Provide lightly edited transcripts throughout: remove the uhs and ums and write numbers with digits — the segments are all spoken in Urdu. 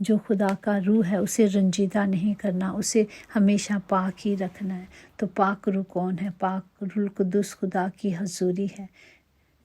جو خدا کا روح ہے اسے رنجیدہ نہیں کرنا، اسے ہمیشہ پاک ہی رکھنا ہے۔ تو پاک روح کون ہے؟ پاک روح القدس خدا کی حضوری ہے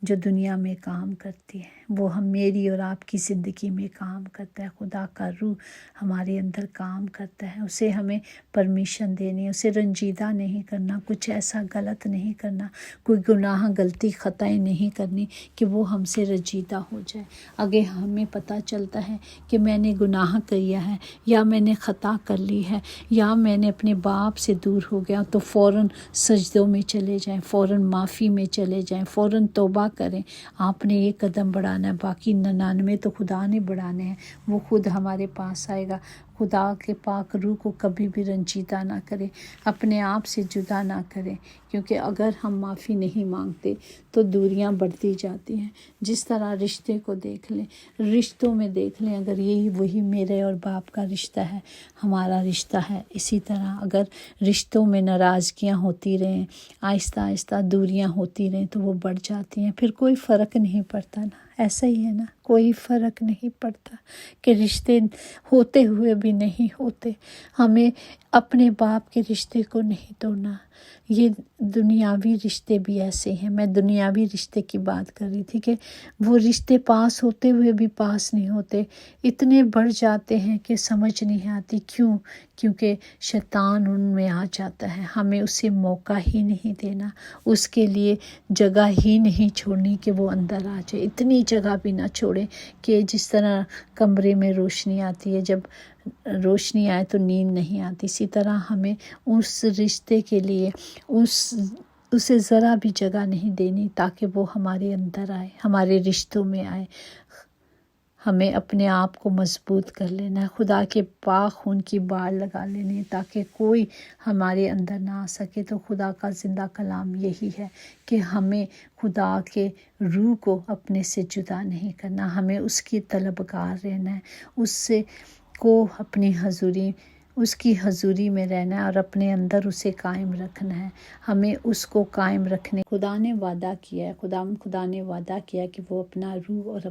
جو دنیا میں کام کرتی ہے، وہ میری اور آپ کی زندگی میں کام کرتا ہے۔ خدا کا روح ہمارے اندر کام کرتا ہے، اسے ہمیں پرمیشن دینی ہے، اسے رنجیدہ نہیں کرنا، کچھ ایسا غلط نہیں کرنا، کوئی گناہ غلطی خطائیں نہیں کرنی کہ وہ ہم سے رنجیدہ ہو جائے۔ اگر ہمیں پتہ چلتا ہے کہ میں نے گناہ کیا ہے یا میں نے خطا کر لی ہے یا میں نے اپنے باپ سے دور ہو گیا، تو فوراً سجدوں میں چلے جائیں، فوراً معافی میں چلے جائیں، فوراً توبہ کریں۔ آپ نے ایک قدم بڑھانا ہے، باقی 99 تو خدا نے بڑھانے ہیں، وہ خود ہمارے پاس آئے گا۔ خدا کے پاک روح کو کبھی بھی رنجیدہ نہ کرے، اپنے آپ سے جدا نہ کریں، کیونکہ اگر ہم معافی نہیں مانگتے تو دوریاں بڑھتی جاتی ہیں۔ جس طرح رشتے کو دیکھ لیں، رشتوں میں دیکھ لیں، اگر وہی میرے اور باپ کا رشتہ ہے، ہمارا رشتہ ہے، اسی طرح اگر رشتوں میں ناراضگیاں ہوتی رہیں، آہستہ آہستہ دوریاں ہوتی رہیں تو وہ بڑھ جاتی ہیں، پھر کوئی فرق نہیں پڑتا نا۔ ایسا ہی ہے نا، کوئی فرق نہیں پڑتا کہ رشتے ہوتے ہوئے بھی نہیں ہوتے۔ ہمیں اپنے باپ کے رشتے کو نہیں توڑنا۔ یہ دنیاوی رشتے بھی ایسے ہیں، میں دنیاوی رشتے کی بات کر رہی تھی کہ وہ رشتے پاس ہوتے ہوئے بھی پاس نہیں ہوتے، اتنے بڑھ جاتے ہیں کہ سمجھ نہیں آتی کیوں؟ کیونکہ شیطان ان میں آ جاتا ہے۔ ہمیں اسے موقع ہی نہیں دینا، اس کے لیے جگہ ہی نہیں چھوڑنی کہ وہ اندر آ جائے۔ اتنی جگہ بھی نہ چھوڑیں کہ جس طرح کمرے میں روشنی آتی ہے، جب روشنی آئے تو نیند نہیں آتی، اسی طرح ہمیں اس رشتے کے لیے اسے ذرا بھی جگہ نہیں دینی تاکہ وہ ہمارے اندر آئے، ہمارے رشتوں میں آئے۔ ہمیں اپنے آپ کو مضبوط کر لینا ہے، خدا کے پاک خون کی باڑ لگا لینی ہے تاکہ کوئی ہمارے اندر نہ آ سکے۔ تو خدا کا زندہ کلام یہی ہے کہ ہمیں خدا کے روح کو اپنے سے جدا نہیں کرنا، ہمیں اس کی طلبگار رہنا ہے، اس کی حضوری میں رہنا ہے اور اپنے اندر اسے قائم رکھنا ہے۔ ہمیں اس کو قائم رکھنے خدا نے وعدہ کیا ہے، خدا نے وعدہ کیا کہ وہ اپنا روح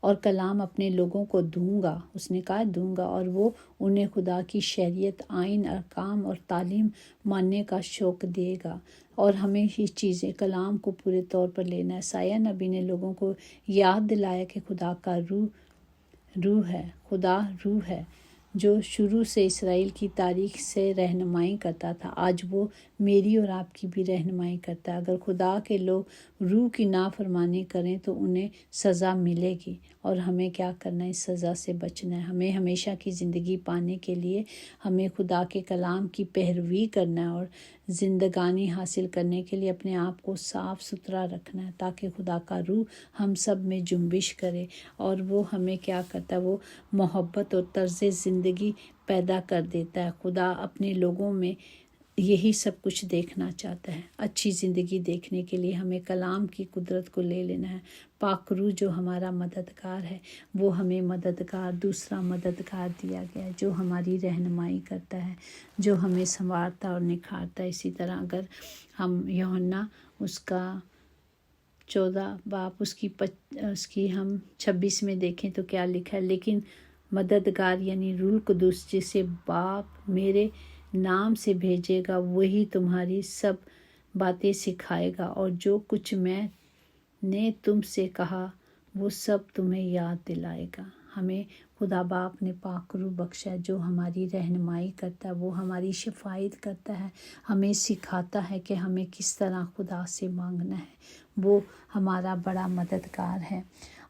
اور کلام اپنے لوگوں کو دوں گا، اس نے کہا دوں گا، اور وہ انہیں خدا کی شریعت، آئین، احکام اور تعلیم ماننے کا شوق دے گا، اور ہمیں یہ چیزیں کلام کو پورے طور پر لینا ہے۔ سایہ نبی نے لوگوں کو یاد دلایا کہ خدا کا روح ہے، خدا روح ہے جو شروع سے اسرائیل کی تاریخ سے رہنمائی کرتا تھا، آج وہ میری اور آپ کی بھی رہنمائی کرتا ہے۔ اگر خدا کے لوگ روح کی نافرمانی کریں تو انہیں سزا ملے گی، اور ہمیں کیا کرنا ہے؟ اس سزا سے بچنا ہے۔ ہمیں ہمیشہ کی زندگی پانے کے لیے ہمیں خدا کے کلام کی پیروی کرنا ہے، اور زندگانی حاصل کرنے کے لیے اپنے آپ کو صاف ستھرا رکھنا ہے تاکہ خدا کا روح ہم سب میں جنبش کرے، اور وہ ہمیں کیا کرتا ہے؟ وہ محبت اور طرز زندگی پیدا کر دیتا ہے۔ خدا اپنے لوگوں میں یہی سب کچھ دیکھنا چاہتا ہے۔ اچھی زندگی دیکھنے کے لیے ہمیں کلام کی قدرت کو لے لینا ہے۔ پاک روح جو ہمارا مددگار ہے، وہ ہمیں دوسرا مددگار دیا گیا ہے جو ہماری رہنمائی کرتا ہے، جو ہمیں سنوارتا اور نکھارتا ہے۔ اسی طرح اگر ہم یوحنا اس کا 14 باب اس کی ہم 26 میں دیکھیں تو کیا لکھا ہے؟ لیکن مددگار یعنی روح القدس جسے باپ میرے نام سے بھیجے گا، وہی تمہاری سب باتیں سکھائے گا، اور جو کچھ میں نے تم سے کہا وہ سب تمہیں یاد دلائے گا۔ ہمیں خدا باپ نے پاک روح بخشا ہے جو ہماری رہنمائی کرتا ہے، وہ ہماری شفاعت کرتا ہے، ہمیں سکھاتا ہے کہ ہمیں کس طرح خدا سے مانگنا ہے۔ وہ ہمارا بڑا مددگار ہے،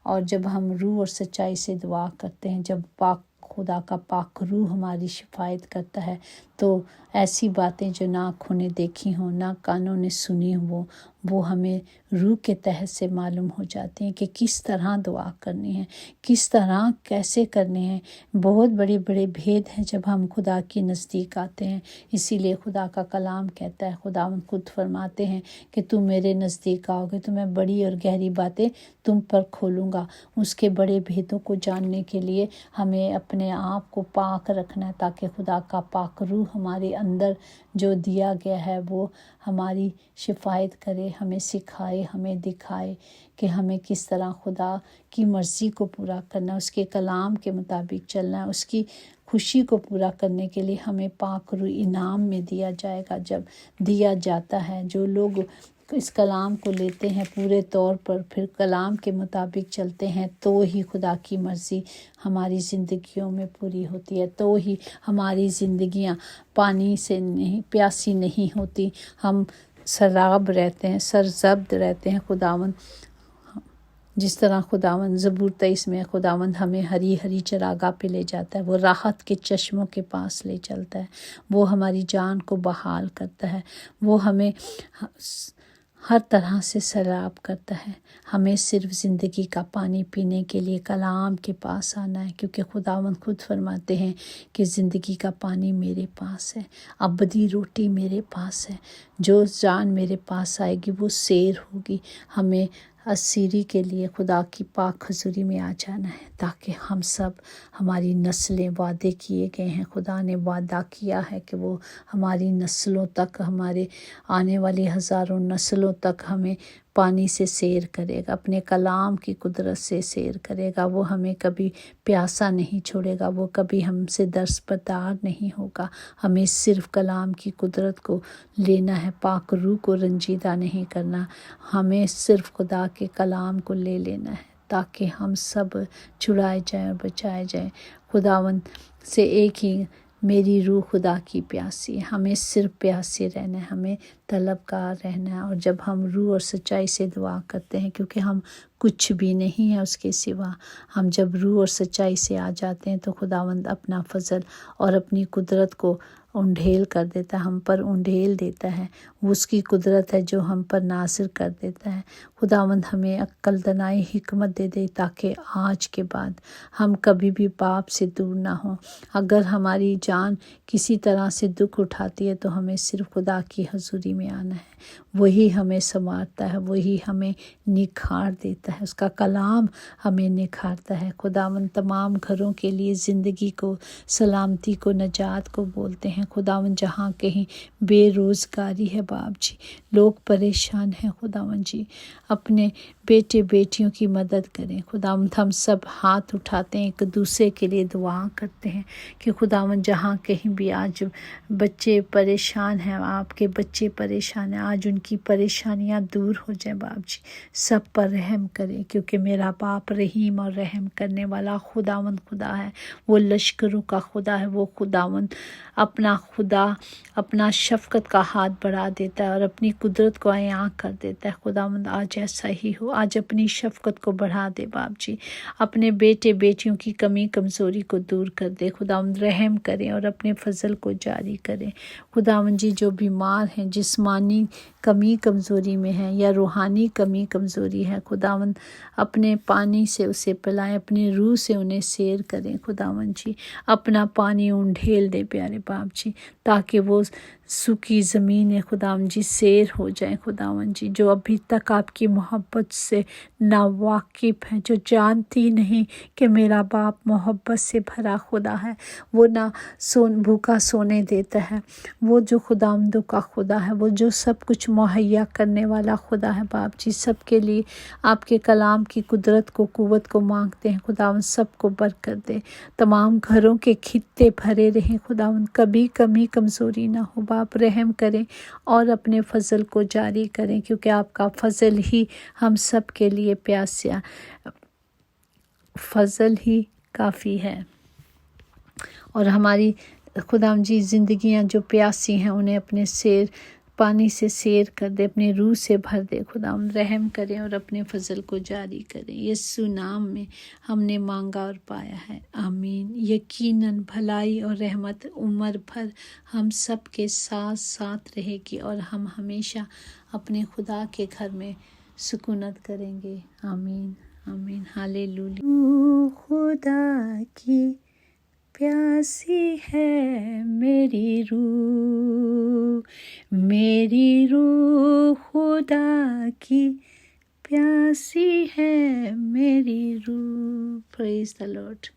اور جب ہم روح اور سچائی سے دعا کرتے ہیں، جب خدا کا پاک روح ہماری شفاعت کرتا ہے، تو ایسی باتیں جو نہ آنکھوں نے دیکھی ہوں، نہ کانوں نے سنی ہوں، وہ ہمیں روح کے تحت سے معلوم ہو جاتی ہیں کہ کس طرح دعا کرنی ہے، کس طرح کیسے کرنے ہیں۔ بہت بڑے بڑے بھید ہیں جب ہم خدا کے نزدیک آتے ہیں۔ اسی لیے خدا کا کلام کہتا ہے، خدا خود فرماتے ہیں کہ تم میرے نزدیک آؤ گے تو میں بڑی اور گہری باتیں تم پر کھولوں گا۔ اس کے بڑے بھیدوں کو جاننے کے لیے ہمیں اپنے آپ کو پاک رکھنا ہے تاکہ خدا کا پاک روح ہمارے اندر جو دیا گیا ہے وہ ہماری شفاعت کرے، ہمیں سکھائے، ہمیں دکھائے کہ ہمیں کس طرح خدا کی مرضی کو پورا کرنا، اس کے کلام کے مطابق چلنا ہے۔ اس کی خوشی کو پورا کرنے کے لیے ہمیں پاک روح انعام میں دیا جائے گا، جب دیا جاتا ہے۔ جو لوگ اس کلام کو لیتے ہیں پورے طور پر، پھر کلام کے مطابق چلتے ہیں، تو ہی خدا کی مرضی ہماری زندگیوں میں پوری ہوتی ہے، تو ہی ہماری زندگیاں پانی سے نہیں پیاسی نہیں ہوتی، ہم سراب رہتے ہیں، سرزبد رہتے ہیں۔ خداوند جس طرح خداوند زبور 23 میں خداوند ہمیں ہری ہری چراگاہ پہ لے جاتا ہے، وہ راحت کے چشموں کے پاس لے چلتا ہے، وہ ہماری جان کو بحال کرتا ہے، وہ ہمیں ہر طرح سے سیراب کرتا ہے۔ ہمیں صرف زندگی کا پانی پینے کے لیے کلام کے پاس آنا ہے، کیونکہ خداوند خود فرماتے ہیں کہ زندگی کا پانی میرے پاس ہے، ابدی روٹی میرے پاس ہے، جو جان میرے پاس آئے گی وہ سیر ہوگی۔ ہمیں اسیری کے لیے خدا کی پاک حضوری میں آ جانا ہے، تاکہ ہم سب، ہماری نسلیں، وعدے کیے گئے ہیں، خدا نے وعدہ کیا ہے کہ وہ ہماری نسلوں تک، ہمارے آنے والی ہزاروں نسلوں تک ہمیں پانی سے سیر کرے گا، اپنے کلام کی قدرت سے سیر کرے گا۔ وہ ہمیں کبھی پیاسا نہیں چھوڑے گا، وہ کبھی ہم سے دستبردار نہیں ہوگا۔ ہمیں صرف کلام کی قدرت کو لینا ہے، پاک روح کو رنجیدہ نہیں کرنا، ہمیں صرف خدا کے کلام کو لے لینا ہے، تاکہ ہم سب چھڑائے جائیں اور بچائے جائیں۔ خداوند سے ایک ہی، میری روح خدا کی پیاسی ہے، ہمیں صرف پیاسے رہنا ہے، ہمیں طلبگار رہنا ہے۔ اور جب ہم روح اور سچائی سے دعا کرتے ہیں، کیونکہ ہم کچھ بھی نہیں ہے اس کے سوا، ہم جب روح اور سچائی سے آ جاتے ہیں تو خداوند اپنا فضل اور اپنی قدرت کو انڈھیل کر دیتا ہے، ہم پر انڈھیل دیتا ہے۔ وہ اس کی قدرت ہے جو ہم پر ناصر کر دیتا ہے۔ خداوند ہمیں عقل، دانائی، حکمت دے دے، تاکہ آج کے بعد ہم کبھی بھی پاپ سے دور نہ ہوں۔ اگر ہماری جان کسی طرح سے دکھ اٹھاتی ہے تو ہمیں صرف خدا کی حضوری میں آنا ہے، وہی ہمیں سنوارتا ہے، وہی ہمیں نکھار دیتا ہے، اس کا کلام ہمیں نکھارتا ہے۔ خداوند تمام گھروں کے لیے زندگی کو، سلامتی کو، نجات کو بولتے ہیں۔ خداوند جہاں کہیں بے روزگاری ہے باپ جی، لوگ پریشان ہیں، خداوند جی اپنے بیٹے بیٹیوں کی مدد کریں۔ خداوند ہم سب ہاتھ اٹھاتے ہیں، ایک دوسرے کے لیے دعا کرتے ہیں کہ خداوند جہاں کہیں بھی آج بچے پریشان ہیں، آپ کے بچے پریشان ہیں، آج ان کی پریشانیاں دور ہو جائیں باپ جی، سب پر رحم کریں، کیونکہ میرا باپ رحیم اور رحم کرنے والا خداوند خدا ہے، وہ لشکروں کا خدا ہے۔ وہ خداوند اپنا شفقت کا ہاتھ بڑھا دیتا ہے اور اپنی قدرت کو عیاں کر دیتا ہے۔ خداوند آج ایسا ہی ہو، آج اپنی شفقت کو بڑھا دے باپ جی، اپنے بیٹے بیٹیوں کی کمی کمزوری کو دور کر دے۔ خداوند رحم کریں اور اپنے فضل کو جاری کریں۔ خداوند جی جو بیمار ہیں، جسمانی کمی کمزوری میں ہیں یا روحانی کمی کمزوری ہے، خداوند اپنے پانی سے اسے پلائیں، اپنے روح سے انہیں سیر کریں۔ خداوند جی اپنا پانی انڈھیل دے پیارے باپ جی، تاکہ وہ سوکھی زمین خداوند جی سیر ہو جائیں۔ خداوند جی جو ابھی تک آپ کی محبت سے ناواقف ہیں، جو جانتی نہیں کہ میرا باپ محبت سے بھرا خدا ہے، وہ نہ بھوکا سونے دیتا ہے، وہ جو خداوندوں کا خدا ہے، وہ جو سب کچھ مہیا کرنے والا خدا ہے باپ جی، سب کے لیے آپ کے کلام کی قدرت کو، قوت کو مانگتے ہیں۔ خداوند سب کو برکت دے، تمام گھروں کے خطے بھرے رہیں۔ خداوند کبھی کمی کمزوری نہ ہو، باپ رحم کریں اور اپنے فضل کو جاری کریں، کیونکہ آپ کا فضل ہی ہم سب کے لیے پیاسا، فضل ہی کافی ہے۔ اور ہماری خداوند جی زندگیاں جو پیاسی ہیں انہیں اپنے پانی سے سیر کر دے، اپنے روح سے بھر دے۔ خداوند رحم کریں اور اپنے فضل کو جاری کریں۔ یسوع نام میں ہم نے مانگا اور پایا ہے، آمین۔ یقیناً بھلائی اور رحمت عمر بھر ہم سب کے ساتھ ساتھ رہے گی، اور ہم ہمیشہ اپنے خدا کے گھر میں سکونت کریں گے، آمین آمین، ہالےلویا۔ خدا کی پیاسی ہے میری روح خدا کی پیاسی ہے میری روح۔ پریز دی لارڈ۔